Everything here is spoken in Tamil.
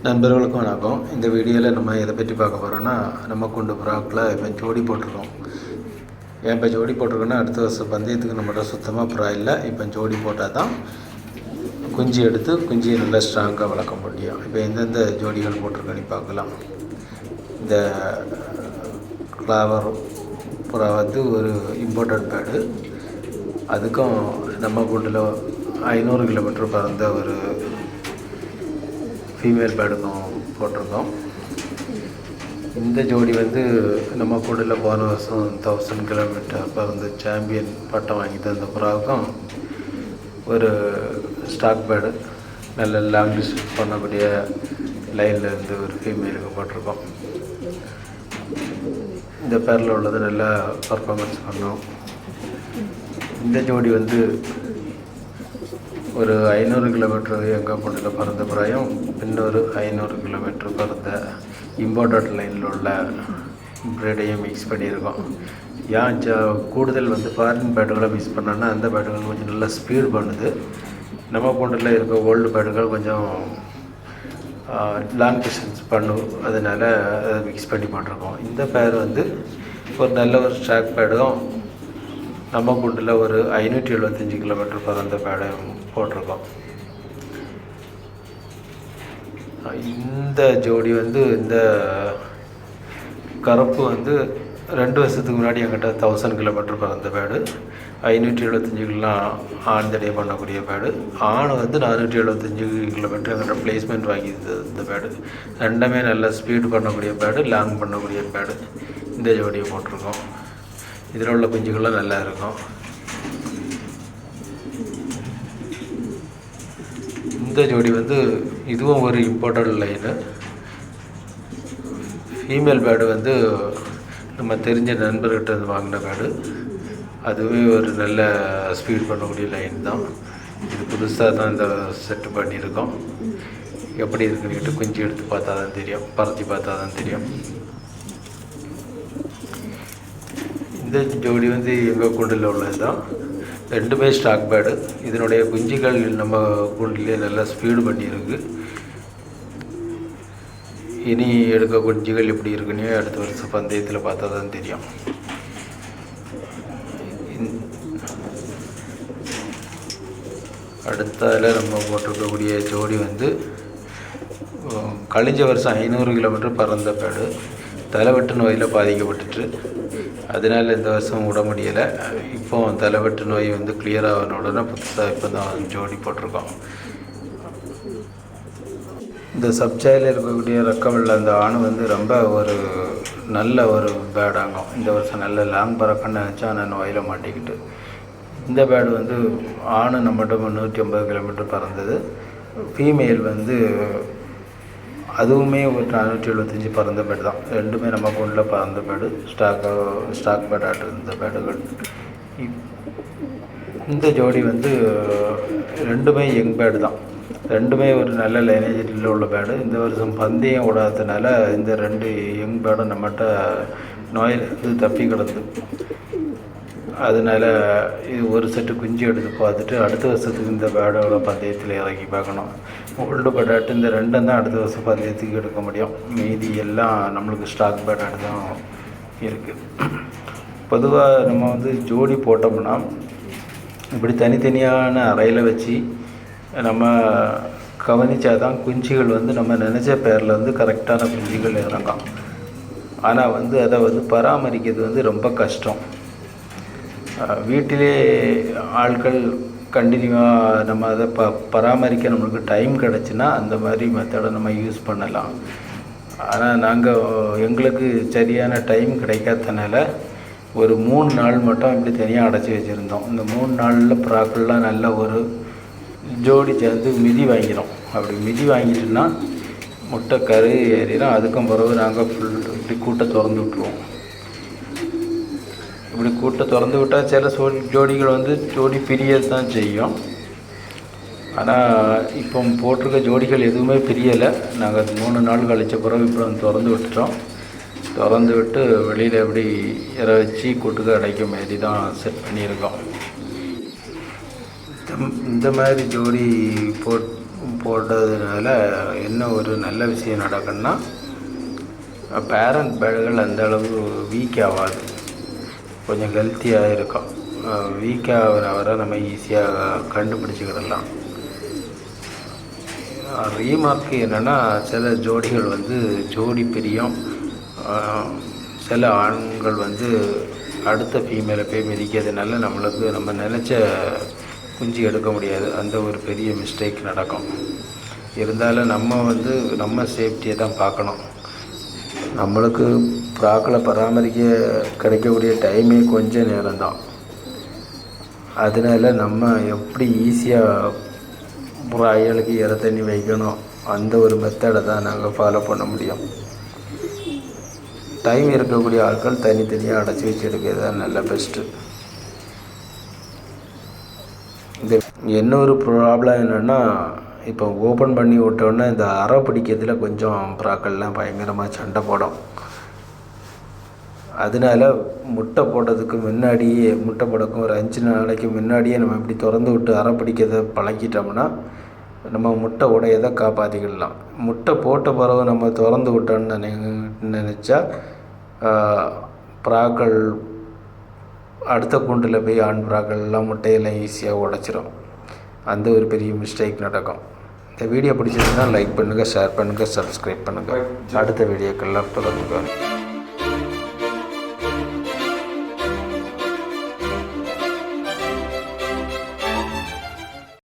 நண்பர்களுக்கும் வணக்கம். இந்த வீடியோவில் நம்ம எதை பற்றி பார்க்க போகிறோன்னா, நம்ம கொண்டு புறாக்கில் இப்போ ஜோடி போட்டிருக்கோம். ஏன் இப்போ ஜோடி போட்டிருக்கோன்னா, அடுத்த வருஷம் பந்தயத்துக்கு நம்மகிட்ட சுத்தமாக புறா இல்லை. இப்போ ஜோடி போட்டால் தான் குஞ்சு எடுத்து குஞ்சியை நல்லா ஸ்ட்ராங்காக வளர்க்க முடியும். இப்போ எந்தெந்த ஜோடிகள் போட்டிருக்கேன்னு பார்க்கலாம். இந்த கிளாவர் புறா ஒரு இம்போர்ட்டட் பேர்டு. அதுக்கும் நம்ம கூண்டில் 500 கிலோமீட்டர் பறந்த ஒரு ஃபீமேல் பேர்டுக்கும் போட்டிருக்கோம். இந்த ஜோடி நம்ம கூண்டில் போன வருஷம் 1000 கிலோமீட்டர் பறந்து சாம்பியன் பட்டம் வாங்கி தந்த புறாவுக்கும் ஒரு ஸ்டாக் பேர்டு நல்ல லாங் டிஸ்டன்ஸ் பண்ணக்கூடிய லைனில் இருந்து ஒரு ஃபீமேலுக்கு போட்டிருக்கோம். இந்த பேரில் உள்ளது நல்லா பர்ஃபார்மன்ஸ் பண்ணோம். இந்த ஜோடி ஒரு 500 கிலோமீட்டர் எங்கள் கூண்டில் பறந்த புறாயும் இன்னொரு 500 கிலோமீட்டர் பறந்த இம்போர்ட்டட் லைனில் உள்ள ப்ரீடையும் மிக்ஸ் பண்ணியிருக்கோம். ஏன் கூடுதல் ஃபாரின் பேர்டுகளை மிக்ஸ் பண்ணோன்னா அந்த பேர்டுகள் கொஞ்சம் நல்லா ஸ்பீடு பண்ணுது. நம்ம கூண்டில் இருக்க ஓல்டு பேர்டுகள் கொஞ்சம் லாங் டிஸ்டன்ஸ் பண்ணும். அதனால் அதை மிக்ஸ் பண்ணி போட்டிருக்கோம். இந்த பேர் ஒரு நல்ல ஒரு ஸ்டாக் பேர்டும் நம்ம கூண்டில் ஒரு 575 கிலோமீட்டர் பறந்த பேடும் போட்டிருக்கோம். இந்த ஜோடி இந்த கருப்பு 2 வருஷத்துக்கு முன்னாடி என்கிட்ட 1000 கிலோமீட்டர் பறந்த பேடு, 575 கிலோ ஆண் தடையை பண்ணக்கூடிய பேடு. ஆண் 475 கிலோமீட்டர் என்கிட்ட பிளேஸ்மெண்ட் வாங்கி இந்த பேடு. ரெண்டுமே நல்லா ஸ்பீடு பண்ணக்கூடிய பேடு, லாங் பண்ணக்கூடிய பேடு. இந்த ஜோடியை போட்டிருக்கோம். இதில் உள்ள குஞ்சுகள்லாம் நல்லா இருக்கும். இந்த ஜோடி இதுவும் ஒரு இம்போர்ட்டட் லைனு. ஃபீமேல் பேர்டு நம்ம தெரிஞ்ச நண்பர்கிட்ட வாங்கின பேர்டு. அதுவே ஒரு நல்ல ஸ்பீட் பண்ணக்கூடிய லைன் தான். இது புதுசாக தான் இந்த செட்டு பண்ணியிருக்கோம். எப்படி இருக்குன்னு குஞ்சு எடுத்து பார்த்தா தான் தெரியும், பறத்தி பார்த்தா தான் தெரியும். இந்த ஜோடி எங்கள் கூண்டில் உள்ளது தான். ரெண்டுமே ஸ்டாக் பேர்டு. இதனுடைய குஞ்சுகள் நம்ம கூண்டிலே நல்லா ஸ்பீடு பண்ணியிருக்கு. இனி எடுக்க குஞ்சுகள் எப்படி இருக்குன்னே அடுத்த வருஷம் பந்தயத்தில் பார்த்தா தான் தெரியும். அடுத்ததில் நம்ம போட்டிருக்கக்கூடிய ஜோடி கழிஞ்ச வருஷம் 500 கிலோமீட்டர் பறந்த பேர்டு. தலைவெட்டு நோயில் பாதிக்கப்பட்டுட்டு அதனால் இந்த வருஷம் விட முடியலை. இப்போ தலைவெட்டு நோய் கிளியர் ஆகின உடனே புதுசாக இப்போ தான் ஜோடி போட்டிருக்கோம். இந்த சப்ஜாயில் இருக்கக்கூடிய ரக்கமில்ல அந்த ஆண் ரொம்ப ஒரு நல்ல ஒரு பேர்டாகும். இந்த வருஷம் நல்ல லாங் பறக்கன்னு நினச்சா நான் நோயில் மாட்டிக்கிட்டு. இந்த பேர்டு ஆண் நம்மகிட்ட 150 கிலோமீட்டர் பறந்தது. ஃபீமேல் அதுவுமே ஒரு 475 பறந்த பேர்டு தான். ரெண்டுமே நம்ம கூண்டில் பறந்த பேர்டு, ஸ்டாக் பேர்டாக இருந்த பேர்டுகள். இந்த ஜோடி ரெண்டுமே யங் பேர்டு தான். ரெண்டுமே ஒரு நல்ல லைனேஜில் உள்ள பேர்டு. இந்த வருஷம் பந்தயம் விடாததுனால இந்த 2 யங் பேர்டும் நம்மகிட்ட நோயில் தப்பி கிடந்து. அதனால் இது ஒரு செட்டு குஞ்சு எடுத்து பார்த்துட்டு அடுத்த வருஷத்துக்கு இந்த பேர்டோட பந்தயத்தில் இறக்கி பார்க்கணும். ஓல்டு பேர்டாட்டு இந்த 2 தான் அடுத்த வருஷம் பந்தயத்துக்கு எடுக்க முடியும். மீதி எல்லாம் நம்மளுக்கு ஸ்டாக் பேர்டாட்டு தான் இருக்குது. பொதுவாக நம்ம ஜோடி போட்டோம்னா இப்படி தனித்தனியான அறையில் வச்சு நம்ம கவனித்தா தான் குஞ்சுகள் நம்ம நினச்ச பேரில் கரெக்டான குஞ்சுகள் இறங்கும். ஆனால் அதை பராமரிக்கிறது ரொம்ப கஷ்டம். வீட்டிலே ஆட்கள் கண்டினியூவாக நம்ம அதை பராமரிக்க நம்மளுக்கு டைம் கிடச்சின்னா அந்த மாதிரி மெத்தடை நம்ம யூஸ் பண்ணலாம். ஆனால் எங்களுக்கு சரியான டைம் கிடைக்காதனால ஒரு 3 நாள் மட்டும் இப்படி தனியாக அடைச்சி வச்சுருந்தோம். இந்த 3 நாளில் புறாக்கள்லாம் நல்ல ஒரு ஜோடி சேர்ந்து மிதி வாங்கிடும். அப்படி மிதி வாங்கிட்டோன்னா முட்டை கரு ஏறிடும். அதுக்கும் பிறகு நாங்கள் இப்படி கூட்டை திறந்து விட்ருவோம். இப்படி கூட்டை திறந்து விட்டால் சில ஜோடிகள் ஜோடி பிரியது தான் செய்யும். ஆனால் இப்போ போட்டிருக்க ஜோடிகள் எதுவுமே பிரியலை. நாங்கள் 3 நாள் கழித்த பிறகு இப்போ திறந்து விட்டுட்டோம். திறந்து விட்டு வெளியில் எப்படி இற வச்சு கூட்டுக்கு அடைக்க மாரி தான் செட் பண்ணியிருக்கோம். இந்த மாதிரி ஜோடி போட்டதுனால என்ன ஒரு நல்ல விஷயம் நடக்குன்னா, பேரண்ட் பேர்டுகள் அந்தளவு வீக் ஆகாது, கொஞ்சம் ஹெல்த்தியாக இருக்கும். வீக்காக வர நம்ம ஈஸியாக கண்டுபிடிச்சிக்கிடலாம். ரீமார்க்கு என்னென்னா, சில ஜோடிகள் வந்து ஜோடி பிரியம், சில ஆண்கள் வந்து அடுத்த ஃபீமேலை போய் மிதிக்கிறதுனால நம்மளுக்கு நம்ம நினச்ச குஞ்சு எடுக்க முடியாது. அந்த ஒரு பெரிய மிஸ்டேக் நடக்கும். இருந்தாலும் நம்ம வந்து நம்ம சேஃப்டியை தான் பார்க்கணும். நம்மளுக்கு புறாக்களை பராமரிக்க கிடைக்கக்கூடிய டைமே கொஞ்சம் நேரம்தான். அதனால நம்ம எப்படி ஈஸியாக புறாய்களுக்கு இற தண்ணி வைக்கணும், அந்த ஒரு மெத்தடை தான் நாங்கள் ஃபாலோ பண்ண முடியும். டைம் இருக்கக்கூடிய ஆட்கள் தனித்தனியாக அடைச்சி வச்சு எடுக்கிறது தான் நல்ல பெஸ்ட்டு. இந்த இன்னொரு ப்ராப்ளம் என்னென்னா, இப்போ ஓப்பன் பண்ணி விட்டோன்னே இந்த அறை பிடிக்கிறதுல கொஞ்சம் புறாக்கள்லாம் பயங்கரமாக சண்டை போடும். அதனால முட்டை போடுறதுக்கு முன்னாடியே, முட்டை போடக்கும் ஒரு 5 நாளைக்கு முன்னாடியே நம்ம இப்படி திறந்து விட்டு அறை பிடிக்கிறத பழக்கிட்டோம்னா நம்ம முட்டை உடையதை காப்பாற்றிக்கிடலாம். முட்டை போட்ட பிறகு நம்ம திறந்து விட்டோன்னு நினச்சா புறாக்கள் அடுத்த கூண்டில் போய் ஆண் புறாக்கள்லாம் முட்டையெல்லாம் ஈஸியாக உடைச்சிரும். அந்த ஒரு பெரிய மிஸ்டேக் நடக்கும். இந்த வீடியோ பிடிச்சிருந்தா லைக் பண்ணுங்கள், ஷேர் பண்ணுங்கள், சப்ஸ்கிரைப் பண்ணுங்கள். அடுத்த வீடியோக்கெல்லாம் தொடர்ந்து